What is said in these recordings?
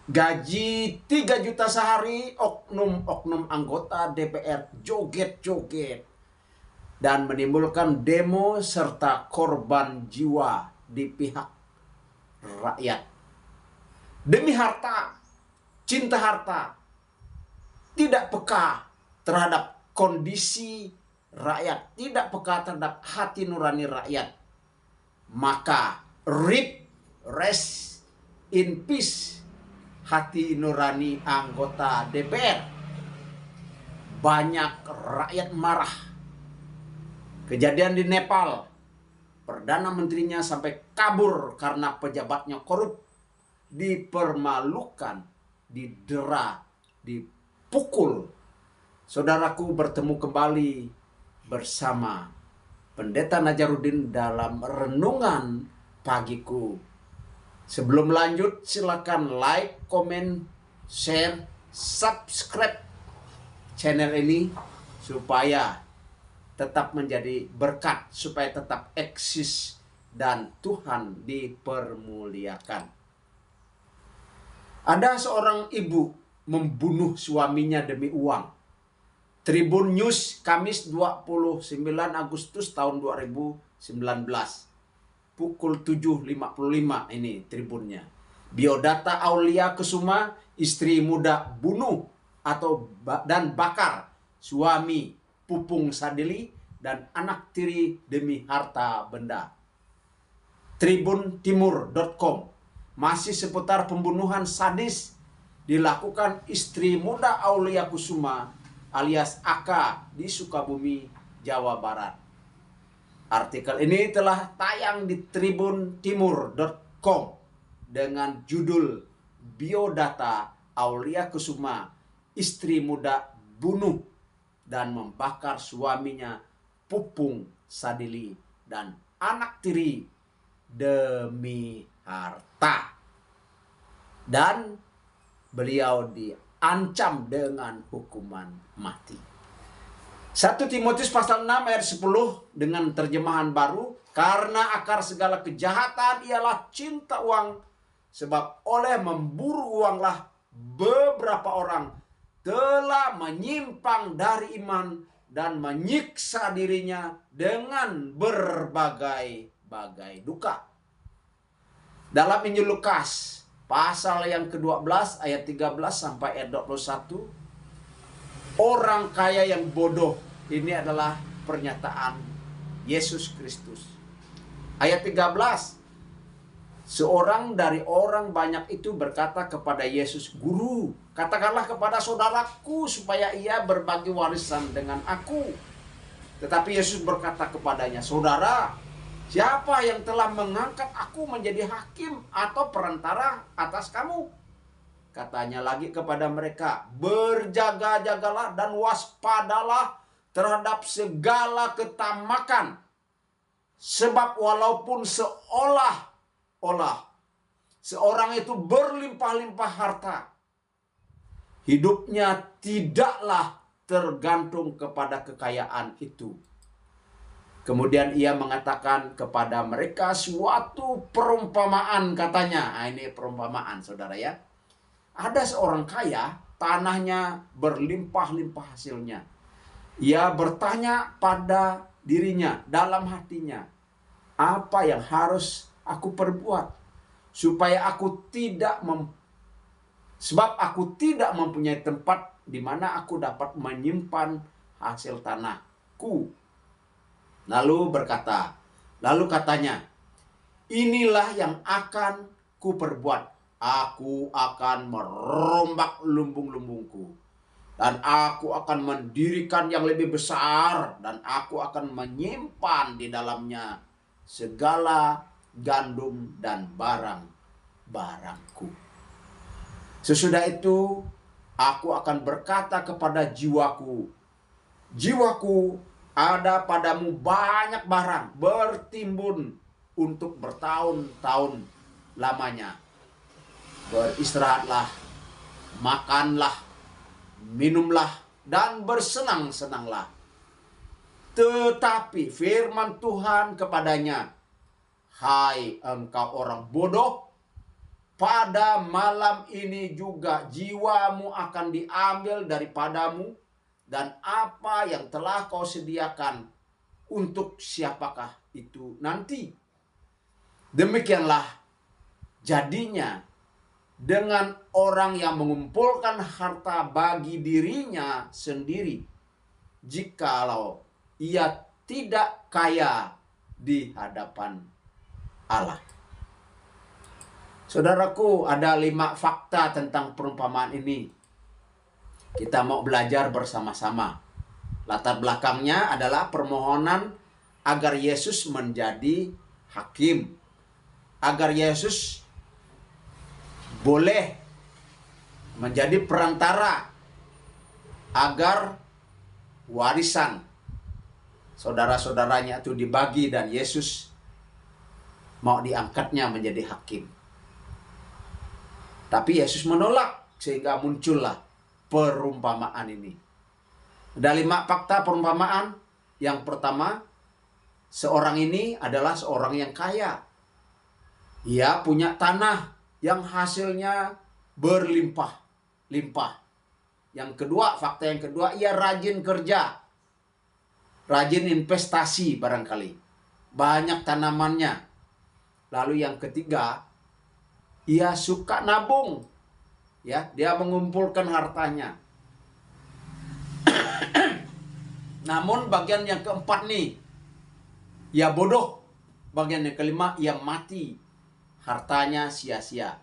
gaji 3 juta sehari, oknum-oknum anggota DPR joget-joget dan menimbulkan demo serta korban jiwa di pihak rakyat. Demi harta, cinta harta, tidak peka terhadap kondisi rakyat, tidak peka terhadap hati nurani rakyat. Maka rest in peace hati nurani anggota DPR. Banyak rakyat marah. Kejadian di Nepal, Perdana Menterinya sampai kabur karena pejabatnya korup, dipermalukan, didera, dipukul. Saudaraku, bertemu kembali bersama Pendeta Najarudin dalam renungan pagiku. Sebelum lanjut, silakan like, komen, share, subscribe channel ini supaya tetap menjadi berkat, supaya tetap eksis dan Tuhan dipermuliakan. Ada seorang ibu membunuh suaminya demi uang. Tribun News Kamis 29 Agustus tahun 2019. Pukul 7.55 ini tribunnya. Biodata Aulia Kesuma, istri muda bunuh dan bakar suami Pupung Sadili dan anak tiri demi harta benda. Tribuntimur.com. Masih seputar pembunuhan sadis dilakukan istri muda Aulia Kusuma alias Aka di Sukabumi, Jawa Barat. Artikel ini telah tayang di tribuntimur.com dengan judul Biodata Aulia Kusuma, istri muda bunuh dan membakar suaminya Pupung Sadili dan anak tiri demi harta. Dan beliau diancam dengan hukuman mati. 1 Timotius pasal 6 ayat 10 dengan terjemahan baru, karena akar segala kejahatan ialah cinta uang, sebab oleh memburu uanglah beberapa orang telah menyimpang dari iman dan menyiksa dirinya dengan berbagai-bagai duka. Dalam Injil Lukas pasal yang ke-12 ayat 13 sampai ayat 21, orang kaya yang bodoh, ini adalah pernyataan Yesus Kristus. Ayat 13, seorang dari orang banyak itu berkata kepada Yesus, "Guru, katakanlah kepada saudaraku supaya ia berbagi warisan dengan aku." Tetapi Yesus berkata kepadanya, "Saudara, siapa yang telah mengangkat aku menjadi hakim atau perantara atas kamu?" Katanya lagi kepada mereka, "Berjaga-jagalah dan waspadalah terhadap segala ketamakan. Sebab walaupun seolah-olah seorang itu berlimpah-limpah harta, hidupnya tidaklah tergantung kepada kekayaan itu." Kemudian ia mengatakan kepada mereka suatu perumpamaan, katanya. Nah, ini perumpamaan, saudara ya. Ada seorang kaya, tanahnya berlimpah-limpah hasilnya. Ia bertanya pada dirinya, dalam hatinya, apa yang harus aku perbuat supaya sebab aku tidak mempunyai tempat di mana aku dapat menyimpan hasil tanahku. Lalu katanya, inilah yang akan kuperbuat. Aku akan merombak lumbung-lumbungku, dan aku akan mendirikan yang lebih besar, dan aku akan menyimpan di dalamnya segala gandum dan barang-barangku. Sesudah itu, aku akan berkata kepada jiwaku, jiwaku, ada padamu banyak barang bertimbun untuk bertahun-tahun lamanya. Beristirahatlah, makanlah, minumlah, dan bersenang-senanglah. Tetapi firman Tuhan kepadanya, hai engkau orang bodoh, pada malam ini juga jiwamu akan diambil daripadamu, dan apa yang telah kau sediakan untuk siapakah itu nanti. Demikianlah jadinya dengan orang yang mengumpulkan harta bagi dirinya sendiri, jikalau ia tidak kaya di hadapan Allah. Saudaraku, ada 5 fakta tentang perumpamaan ini. Kita mau belajar bersama-sama. Latar belakangnya adalah permohonan agar Yesus menjadi hakim, agar Yesus boleh menjadi perantara agar warisan saudara-saudaranya itu dibagi dan Yesus mau diangkatnya menjadi hakim. Tapi Yesus menolak sehingga muncullah perumpamaan ini. Ada 5 fakta perumpamaan. Yang pertama, seorang ini adalah seorang yang kaya. Ia punya tanah yang hasilnya berlimpah-limpah. Yang kedua, fakta yang kedua, ia rajin kerja. Rajin investasi barangkali. Banyak tanamannya. Lalu yang ketiga, ia suka nabung. Ya, dia mengumpulkan hartanya. Namun bagian yang keempat nih, ia bodoh. Bagian yang kelima, ia mati. Hartanya sia-sia.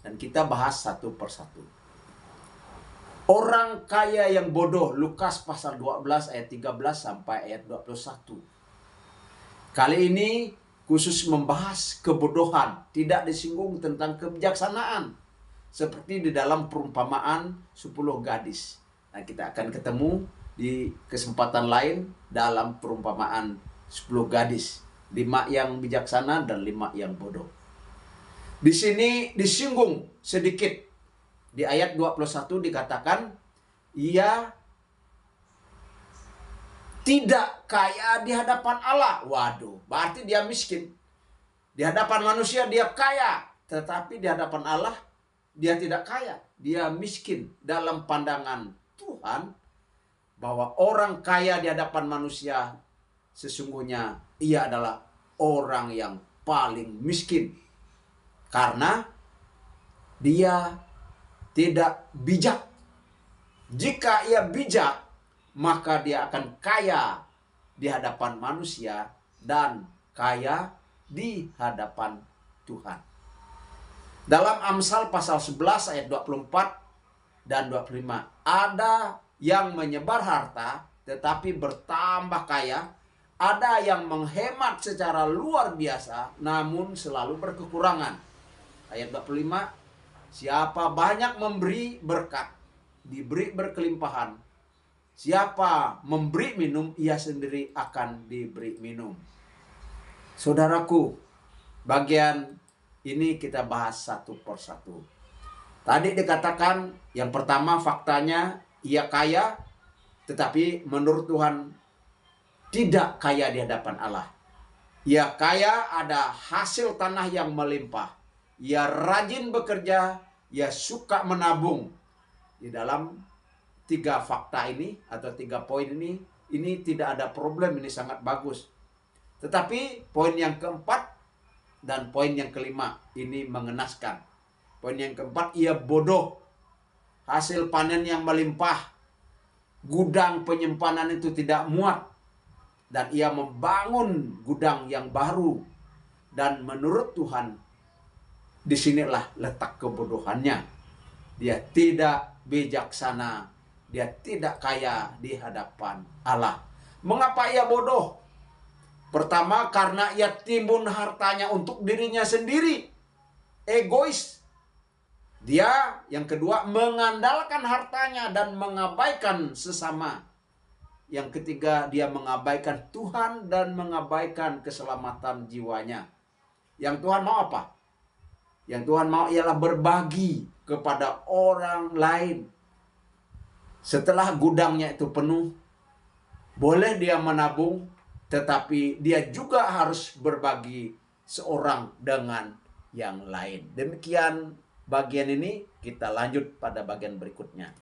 Dan kita bahas satu persatu. Orang kaya yang bodoh, Lukas pasal 12 ayat 13 sampai ayat 21. Kali ini khusus membahas kebodohan, tidak disinggung tentang kebijaksanaan. Seperti di dalam perumpamaan 10 gadis. Nah, kita akan ketemu di kesempatan lain dalam perumpamaan 10 gadis. 5 yang bijaksana dan 5 yang bodoh. Di sini disinggung sedikit. Di ayat 21 dikatakan, ia tidak kaya di hadapan Allah. Waduh, berarti dia miskin. Di hadapan manusia dia kaya, tetapi di hadapan Allah dia tidak kaya. Dia miskin. Dalam pandangan Tuhan, bahwa orang kaya di hadapan manusia sesungguhnya ia adalah orang yang paling miskin. Karena dia tidak bijak. Jika ia bijak, maka dia akan kaya di hadapan manusia dan kaya di hadapan Tuhan. Dalam Amsal pasal 11 ayat 24 dan 25, ada yang menyebar harta tetapi bertambah kaya, ada yang menghemat secara luar biasa namun selalu berkekurangan. Ayat 25, siapa banyak memberi berkat, diberi berkelimpahan. Siapa memberi minum, ia sendiri akan diberi minum. Saudaraku, bagian ini kita bahas satu persatu. Tadi dikatakan yang pertama faktanya ia kaya, tetapi menurut Tuhan tidak kaya di hadapan Allah. Ia kaya, ada hasil tanah yang melimpah. Ia rajin bekerja, ia suka menabung. Di dalam 3 fakta ini atau 3 poin ini tidak ada problem, ini sangat bagus. Tetapi poin yang keempat dan poin yang kelima ini mengenaskan. Poin yang keempat, ia bodoh. Hasil panen yang melimpah, gudang penyimpanan itu tidak muat, dan ia membangun gudang yang baru. Dan menurut Tuhan, disinilah letak kebodohannya. Dia tidak bijaksana, dia tidak kaya di hadapan Allah. Mengapa ia bodoh? Pertama, karena ia timbun hartanya untuk dirinya sendiri. Egois. Dia, yang kedua, mengandalkan hartanya dan mengabaikan sesama. Yang ketiga, dia mengabaikan Tuhan dan mengabaikan keselamatan jiwanya. Yang Tuhan mau apa? Yang Tuhan mau ialah berbagi kepada orang lain. Setelah gudangnya itu penuh, boleh dia menabung, tetapi dia juga harus berbagi seorang dengan yang lain. Demikian bagian ini, kita lanjut pada bagian berikutnya.